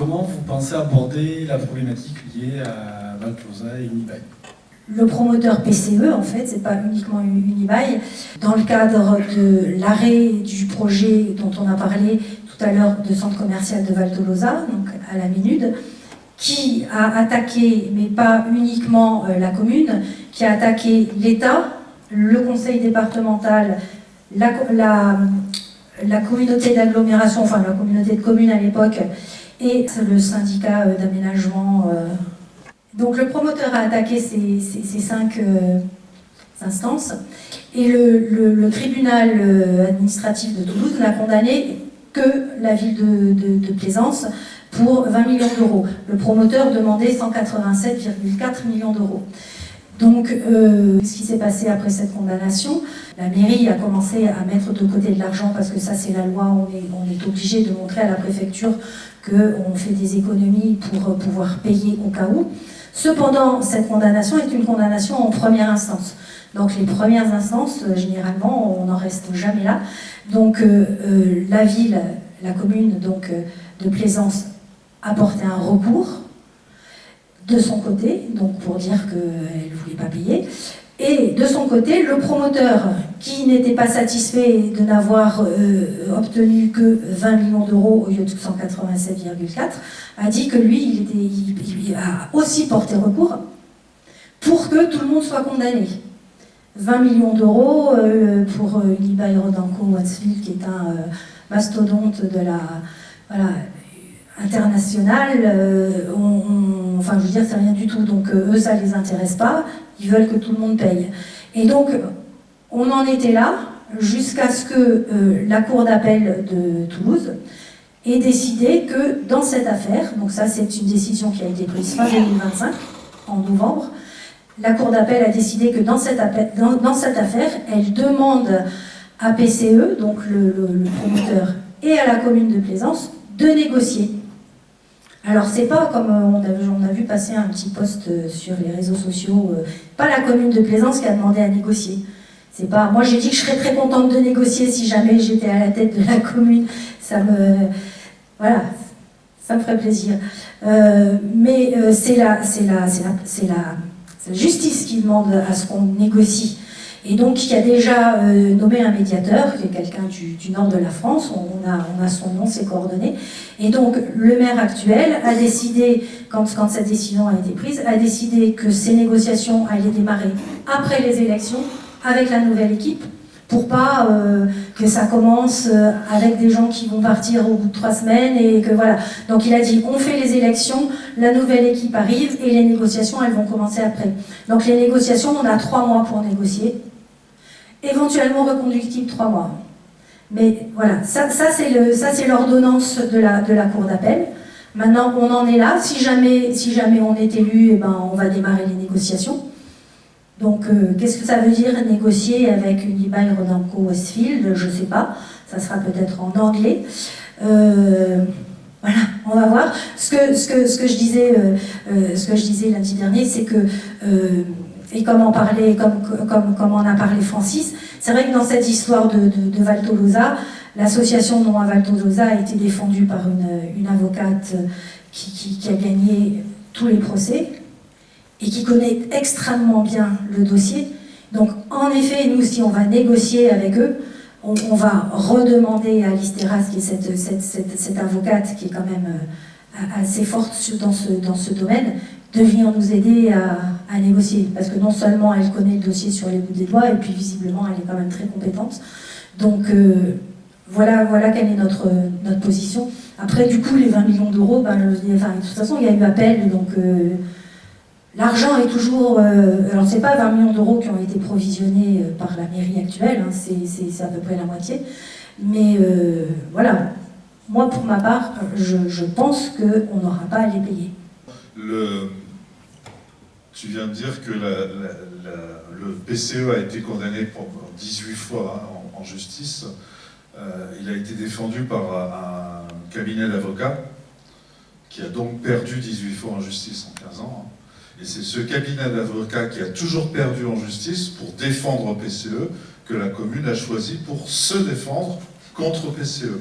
comment vous pensez aborder la problématique liée à Val Closa et Unibail? Le promoteur PCE, en fait, c'est pas uniquement Unibail. Dans le cadre de l'arrêt du projet dont on a parlé tout à l'heure de centre commercial de Val Tolosa, donc à la Ménude, qui a attaqué, mais pas uniquement la commune, qui a attaqué l'État, le conseil départemental, la communauté d'agglomération, enfin la communauté de communes à l'époque, et le syndicat d'aménagement. Donc le promoteur a attaqué ces 5 instances, et le tribunal administratif de Toulouse n'a condamné que la ville de Plaisance pour 20 millions d'euros. Le promoteur demandait 187,4 millions d'euros. Donc, ce qui s'est passé après cette condamnation, la mairie a commencé à mettre de côté de l'argent, parce que ça c'est la loi, on est obligé de montrer à la préfecture qu'on fait des économies pour pouvoir payer au cas où. Cependant, cette condamnation est une condamnation en première instance. Donc les premières instances, généralement, on n'en reste jamais là. Donc la ville, la commune donc, de Plaisance a porté un recours de son côté, donc pour dire qu'elle ne voulait pas payer. Et de son côté, le promoteur, qui n'était pas satisfait de n'avoir obtenu que 20 millions d'euros au lieu de 187,4, a dit que lui, il a aussi porté recours pour que tout le monde soit condamné. 20 millions d'euros pour Unibail Rodamco Watsfield, qui est un mastodonte de la internationale. Enfin, je veux dire, c'est rien du tout. Donc, eux, ça ne les intéresse pas. Ils veulent que tout le monde paye. Et donc, on en était là jusqu'à ce que la Cour d'appel de Toulouse ait décidé que dans cette affaire, donc ça, c'est une décision qui a été prise fin 2025, en novembre, la Cour d'appel a décidé que dans cette affaire, elle demande à PCE, donc le promoteur, et à la commune de Plaisance, de négocier. Alors c'est pas comme on a vu passer un petit post sur les réseaux sociaux, pas la commune de Plaisance qui a demandé à négocier. C'est pas, moi j'ai dit que je serais très contente de négocier si jamais j'étais à la tête de la commune, voilà, ça me ferait plaisir. Mais c'est la justice qui demande à ce qu'on négocie. Et donc, qui a déjà nommé un médiateur, qui est quelqu'un du nord de la France, on a son nom, ses coordonnées. Et donc, le maire actuel a décidé, quand cette décision a été prise, a décidé que ces négociations allaient démarrer après les élections, avec la nouvelle équipe, pour pas que ça commence avec des gens qui vont partir au bout de 3 semaines, et que voilà. Donc, il a dit, on fait les élections, la nouvelle équipe arrive, et les négociations, elles vont commencer après. Donc, les négociations, on a 3 mois pour négocier. Éventuellement reconductible 3 mois. Mais voilà, ça c'est l'ordonnance de la Cour d'appel. Maintenant, on en est là. Si jamais on est élu, eh ben, on va démarrer les négociations. Donc, qu'est-ce que ça veut dire négocier avec Unibail Rodamco Westfield? Je ne sais pas. Ça sera peut-être en anglais. Voilà, on va voir. Ce que je disais lundi dernier, c'est que et comme en a parlé Francis, c'est vrai que dans cette histoire de Val Tolosa, l'association Non à Val Tolosa a été défendue par une avocate qui a gagné tous les procès et qui connaît extrêmement bien le dossier. Donc en effet, nous, si on va négocier avec eux, on va redemander à Alice Terrasse, qui est cette avocate qui est quand même assez forte dans ce domaine, de venir nous aider à négocier. Parce que non seulement elle connaît le dossier sur les bouts des doigts, et puis visiblement elle est quand même très compétente. Donc voilà quelle est notre position. Après, du coup, les 20 millions d'euros, ben, de toute façon, il y a eu appel, donc l'argent est toujours... alors, c'est pas 20 millions d'euros qui ont été provisionnés par la mairie actuelle, hein, c'est à peu près la moitié. Mais voilà, moi, pour ma part, je pense qu'on n'aura pas à les payer. Tu viens de dire que le PCE a été condamné pour 18 fois hein, en justice. Il a été défendu par un cabinet d'avocats qui a donc perdu 18 fois en justice en 15 ans. Hein. Et c'est ce cabinet d'avocats qui a toujours perdu en justice pour défendre PCE que la commune a choisi pour se défendre contre PCE.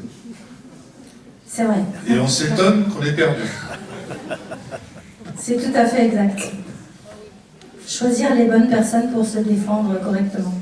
C'est vrai. Et on s'étonne qu'on ait perdu. C'est tout à fait exact. Choisir les bonnes personnes pour se défendre correctement.